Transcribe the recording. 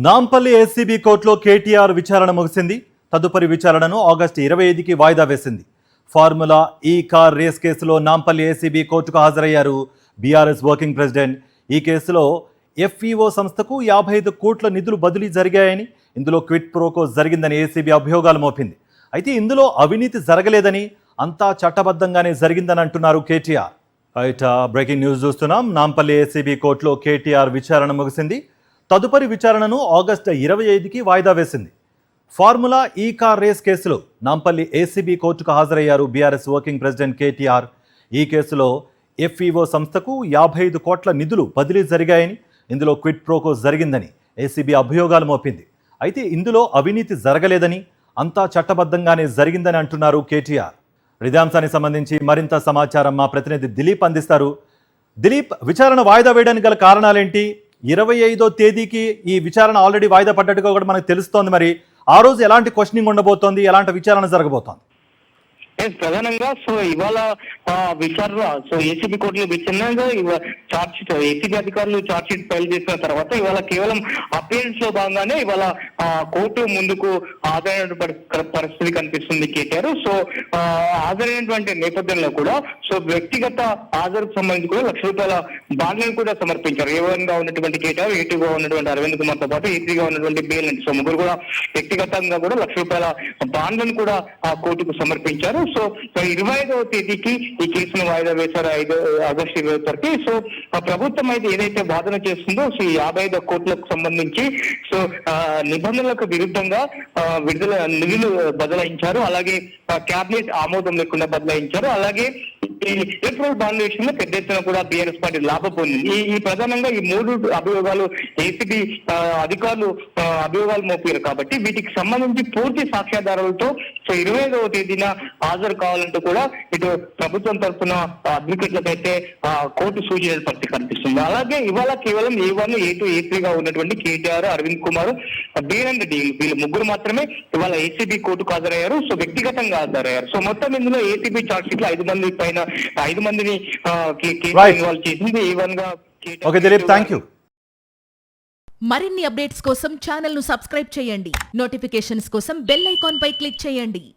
Nampally ACB కోర్టులో కేటీఆర్ విచారణ ముగిసింది. తదుపరి విచారణను ఆగస్టు 25కి వాయిదా వేసింది. ఫార్ములా ఈ కార్ రేస్ కేసులో నాంపల్లి ఏసీబీ కోర్టుకు హాజరయ్యారు బీఆర్ఎస్ వర్కింగ్ ప్రెసిడెంట్. ఈ కేసులో ఎఫ్ఈఓ సంస్థకు 55 కోట్ల నిధులు బదిలీ జరిగాయని, ఇందులో క్విట్ ప్రోకో జరిగిందని ఏసీబీ అభియోగాలు మోపింది. అయితే ఇందులో అవినీతి జరగలేదని, అంతా చట్టబద్ధంగానే జరిగిందని అంటున్నారు కేటీఆర్. బయట బ్రేకింగ్ న్యూస్ చూస్తున్నాం. నాంపల్లి ఏసీబీ కోర్టులో కేటీఆర్ విచారణ ముగిసింది. తదుపరి విచారణను ఆగస్టు 25కి వాయిదా వేసింది. ఫార్ములా ఈ కార్ రేస్ కేసులో నాంపల్లి ఏసీబీ కోర్టుకు హాజరయ్యారు బీఆర్ఎస్ వర్కింగ్ ప్రెసిడెంట్ కేటీఆర్. ఈ కేసులో ఎఫ్ఈఓ సంస్థకు 55 కోట్ల నిధులు బదిలీ జరిగాయని, ఇందులో క్విట్ ప్రోకో జరిగిందని ఏసీబీ అభియోగాలు మోపింది. అయితే ఇందులో అవినీతి జరగలేదని, అంతా చట్టబద్ధంగానే జరిగిందని అంటున్నారు కేటీఆర్. ఇదే అంశానికి సంబంధించి మరింత సమాచారం మా ప్రతినిధి దిలీప్ అందిస్తారు. దిలీప్, విచారణ వాయిదా వేయడానికి గల కారణాలేంటి? 25వ తేదీకి ఈ విచారణ ఆల్రెడీ వాయిదా పడ్డట్టుగా కూడా మనకు తెలుస్తోంది. మరి ఆ రోజు ఎలాంటి క్వశ్చనింగ్ ఉండబోతోంది, ఎలాంటి విచారణ జరగబోతోంది? ప్రధానంగా ఇవాళ విచారణ ఏసీబీ కోర్టులో విచారణగా చార్జ్ షీట్ ఏసీబీ అధికారులు చార్జ్ షీట్ ఫైల్ చేసిన తర్వాత ఇవాళ కేవలం అపియరెన్స్ లో భాగంగానే ఇవాళ కోర్టు ముందుకు హాజరైన పరిస్థితి కనిపిస్తుంది కేటీఆర్. హాజరైనటువంటి నేపథ్యంలో కూడా వ్యక్తిగత హాజరుకు సంబంధించి కూడా ₹1,00,000 బాండ్లను కూడా సమర్పించారు. ఏవన్ గా ఉన్నటువంటి కేటీఆర్, ఏటీగా ఉన్నటువంటి అరవింద్ కుమార్ తో పాటు ఏసీగా ఉన్నటువంటి బేలెంట్ ముగ్గురు కూడా వ్యక్తిగతంగా కూడా ₹1,00,000 బాండ్లను కూడా కోర్టుకు సమర్పించారు. 25వ తేదీకి ఈ కేసును వాయిదా వేశారు, ఆగస్టు 25కి. ప్రభుత్వం అయితే ఏదైతే వాదన చేస్తుందో 55 కోట్లకు సంబంధించి నిబంధనలకు విరుద్ధంగా నిధులు బదలాయించారు, అలాగే క్యాబినెట్ ఆమోదం లేకుండా బదలాయించారు, అలాగే ఎలక్ట్రల్ బాండ్ విషయంలో పెద్ద ఎత్తున కూడా బీఆర్ఎస్ పార్టీ లాభం పొందింది. ఈ ప్రధానంగా ఈ 3 అభియోగాలు ఏసీబీ అధికారులు అభియోగాలు మోపారు కాబట్టి వీటికి సంబంధించి పూర్తి సాక్ష్యాధారాలతో 25వ తేదీన హాజరు కావాలంటూ కూడా ఇటు ప్రభుత్వం తరఫున అడ్వకేట్లకైతే కోర్టు సూచన పరిస్థితి కనిపిస్తుంది. అలాగే ఇవాళ కేవలం A1, A2, A3 గా ఉన్నటువంటి కేటీఆర్, అరవింద్ కుమార్, బీరెన్ రెడ్డి వీళ్ళు ముగ్గురు మాత్రమే ఇవాళ ఏసీబీ కోర్టుకు హాజరయ్యారు. వ్యక్తిగతంగా హాజరయ్యారు. మొత్తం ఇందులో ఏసీబీ చార్జ్ షీట్ లో 5 మంది పైన 5 మందిని ఇన్వాల్వ్ చేసింది. A1 గా ఓకే దిలీప్, థాంక్యూ. మరిన్ని అప్డేట్స్ కోసం ఛానల్ ను సబ్స్క్రైబ్ చేయండి. నోటిఫికేషన్స్ కోసం బెల్ ఐకాన్ పై క్లిక్ చేయండి.